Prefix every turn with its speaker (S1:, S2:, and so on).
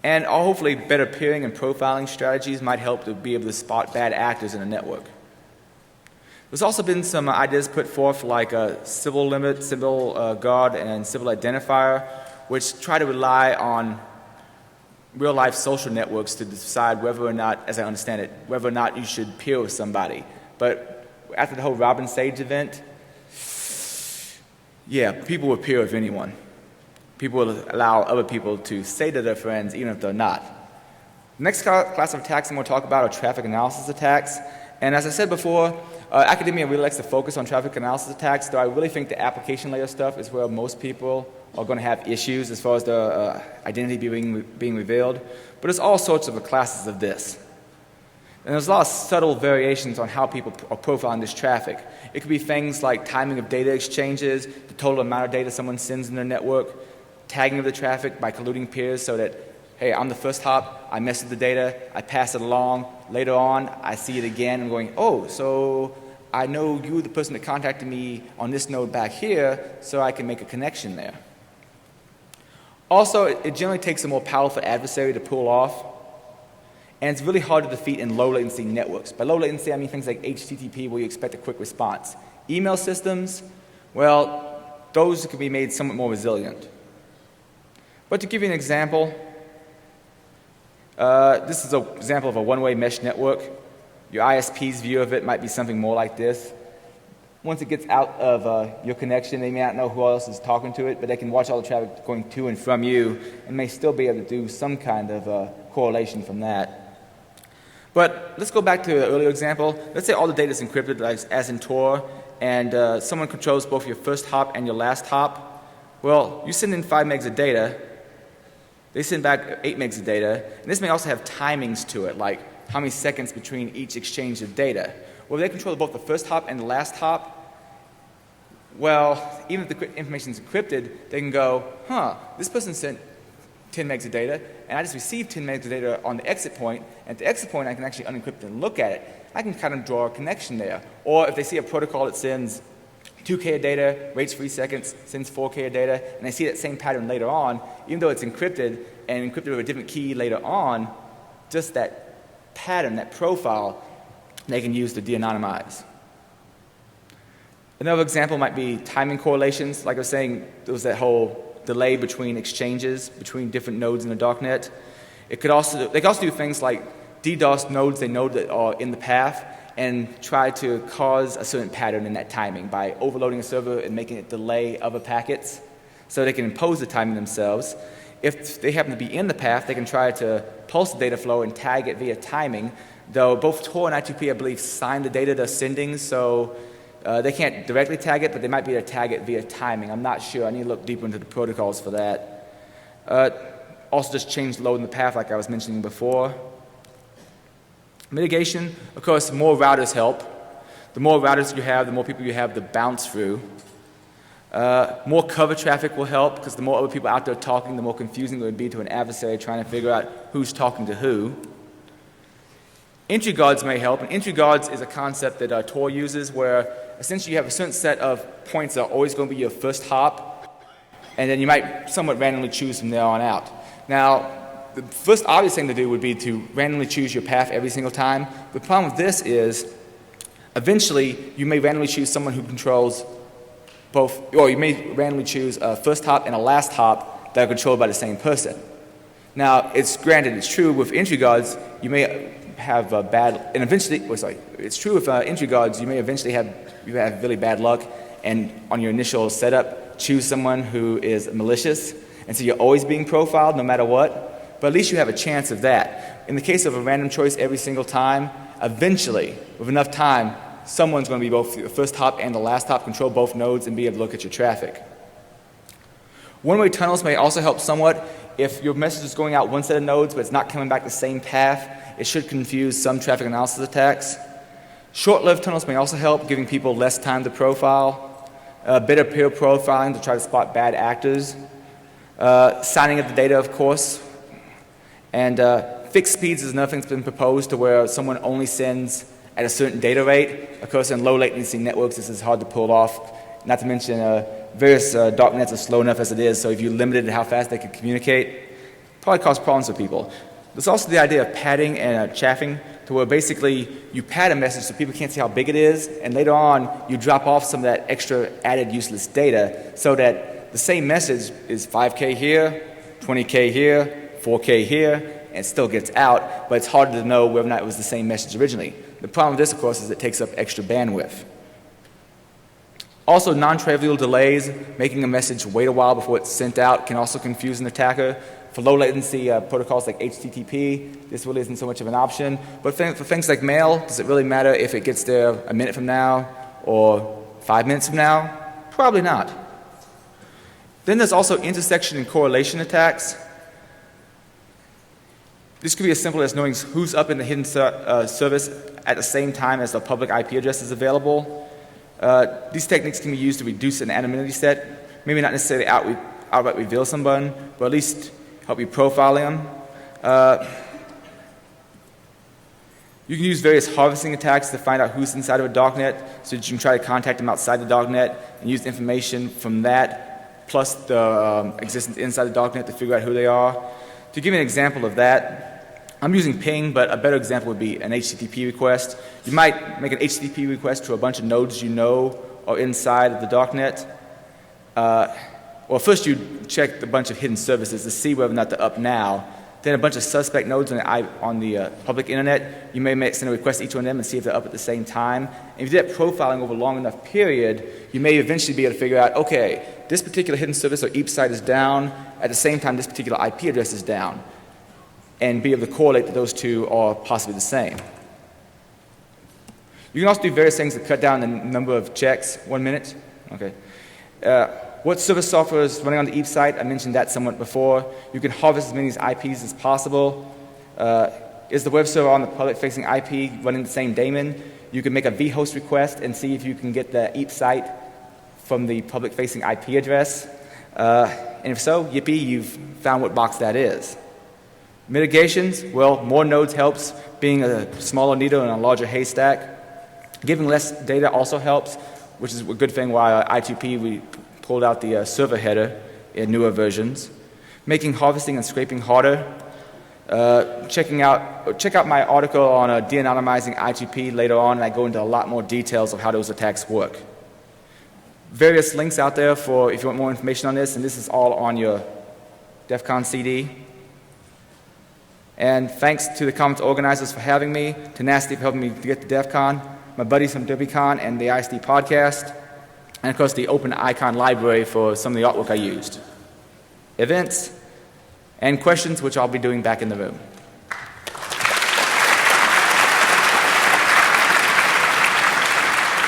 S1: And hopefully better peering and profiling strategies might help to be able to spot bad actors in a network. There's also been some ideas put forth like a civil limit, civil guard, and civil identifier, which try to rely on real-life social networks to decide whether or not, as I understand it, whether or not you should peer with somebody. But after the whole Robin Sage event, yeah, people will peer with anyone. People will allow other people to say to their friends, even if they're not. The next class of attacks I'm going to talk about are traffic analysis attacks. And as I said before, academia really likes to focus on traffic analysis attacks, though I really think the application layer stuff is where most people are going to have issues as far as their identity being revealed. But there's all sorts of classes of this. And there's a lot of subtle variations on how people are profiling this traffic. It could be things like timing of data exchanges, the total amount of data someone sends in their network, tagging of the traffic by colluding peers so that, hey, I'm the first hop, I mess with the data, I pass it along, later on I see it again, I'm going, oh, so I know you, the person that contacted me on this node back here, so I can make a connection there. Also, it generally takes a more powerful adversary to pull off, and it's really hard to defeat in low latency networks. By low latency, I mean things like HTTP where you expect a quick response. Email systems, well, those can be made somewhat more resilient. But to give you an example, this is an example of a one-way mesh network. Your ISP's view of it might be something more like this. Once it gets out of your connection, they may not know who else is talking to it, but they can watch all the traffic going to and from you and may still be able to do some kind of correlation from that. But let's go back to the earlier example. Let's say all the data is encrypted as in Tor, and someone controls both your first hop and your last hop. Well, you send in 5 megs of data. They send back 8 megs of data, and this may also have timings to it, like how many seconds between each exchange of data. Well, if they control both the first hop and the last hop, well, even if the information is encrypted, they can go, this person sent 10 megs of data, and I just received 10 megs of data on the exit point, and at the exit point I can actually unencrypt it and look at it. I can kind of draw a connection there. Or if they see a protocol that sends 2K of data, waits 3 seconds, sends 4K of data, and they see that same pattern later on, even though it's encrypted and encrypted with a different key later on, just that pattern, that profile, they can use to de-anonymize. Another example might be timing correlations. Like I was saying, there was that whole delay between exchanges, between different nodes in the darknet. They can also do things like DDoS nodes they know that are in the path and try to cause a certain pattern in that timing by overloading a server and making it delay other packets so they can impose the timing themselves. If they happen to be in the path, they can try to pulse the data flow and tag it via timing, though both Tor and I2P, I believe, sign the data they're sending, so they can't directly tag it, but they might be able to tag it via timing. I'm not sure. I need to look deeper into the protocols for that. Also just change load in the path like I was mentioning before. Mitigation, of course, more routers help. The more routers you have, the more people you have to bounce through. More cover traffic will help because the more other people out there talking, the more confusing it would be to an adversary trying to figure out who's talking to who. Entry guards may help, and entry guards is a concept that Tor uses where essentially you have a certain set of points that are always going to be your first hop, and then you might somewhat randomly choose from there on out. Now, the first obvious thing to do would be to randomly choose your path every single time. The problem with this is eventually you may randomly choose someone who controls both, or you may randomly choose a first hop and a last hop that are controlled by the same person. Now, it's true with entry guards, you may have bad, and eventually, it's true with entry guards, you may eventually have really bad luck, and on your initial setup, choose someone who is malicious, and so you're always being profiled no matter what, but at least you have a chance of that. In the case of a random choice every single time, eventually, with enough time, someone's going to be both the first hop and the last hop, control both nodes, and be able to look at your traffic. One-way tunnels may also help somewhat. If your message is going out one set of nodes, but it's not coming back the same path, it should confuse some traffic analysis attacks. Short-lived tunnels may also help, giving people less time to profile. Better peer profiling to try to spot bad actors. Signing up the data, of course. And fixed speeds is another thing that's been proposed to where someone only sends at a certain data rate. Of course, in low latency networks, this is hard to pull off. Not to mention various darknets are slow enough as it is, so if you limited how fast they can communicate, probably cause problems for people. There's also the idea of padding and chaffing, to where basically you pad a message so people can't see how big it is, and later on you drop off some of that extra added useless data so that the same message is 5K here, 20K here, 4K here, and it still gets out, but it's harder to know whether or not it was the same message originally. The problem with this, of course, is it takes up extra bandwidth. Also, non-trivial delays, making a message wait a while before it's sent out, can also confuse an attacker. For low latency protocols like HTTP, this really isn't so much of an option. But for things like mail, does it really matter if it gets there a minute from now or 5 minutes from now? Probably not. Then there's also intersection and correlation attacks. This could be as simple as knowing who's up in the hidden service at the same time as the public IP address is available. These techniques can be used to reduce an anonymity set, maybe not necessarily outright reveal someone, but at least help you profile them. You can use various harvesting attacks to find out who's inside of a darknet, so that you can try to contact them outside the darknet and use information from that, plus the existence inside the darknet to figure out who they are. To give you an example of that, I'm using ping, but a better example would be an HTTP request. You might make an HTTP request to a bunch of nodes you know are inside of the darknet. Well, first you check a bunch of hidden services to see whether or not they're up now. Then a bunch of suspect nodes on the public internet. You may send a request to each one of them and see if they're up at the same time. And if you do that profiling over a long enough period, you may eventually be able to figure out, okay, this particular hidden service or EAP site is down. At the same time, this particular IP address is down. And be able to correlate that those two are possibly the same. You can also do various things to cut down the number of checks. 1 minute? Okay. What service software is running on the EAP site? I mentioned that somewhat before. You can harvest as many of these IPs as possible. Is the web server on the public-facing IP running the same daemon? You can make a vhost request and see if you can get the EAP site from the public-facing IP address. And if so, yippee, you've found what box that is. Mitigations, well, more nodes helps. Being a smaller needle in a larger haystack. Giving less data also helps, which is a good thing why I2P we pulled out the server header in newer versions. Making harvesting and scraping harder. Check out my article on de-anonymizing I2P later on, and I go into a lot more details of how those attacks work. Various links out there for if you want more information on this, and this is all on your DEF CON CD. And thanks to the conference organizers for having me, to Nasty for helping me to get to DEF CON, my buddies from DerbyCon and the ISD podcast, and of course the Open Icon library for some of the artwork I used. Events and questions, which I'll be doing back in the room.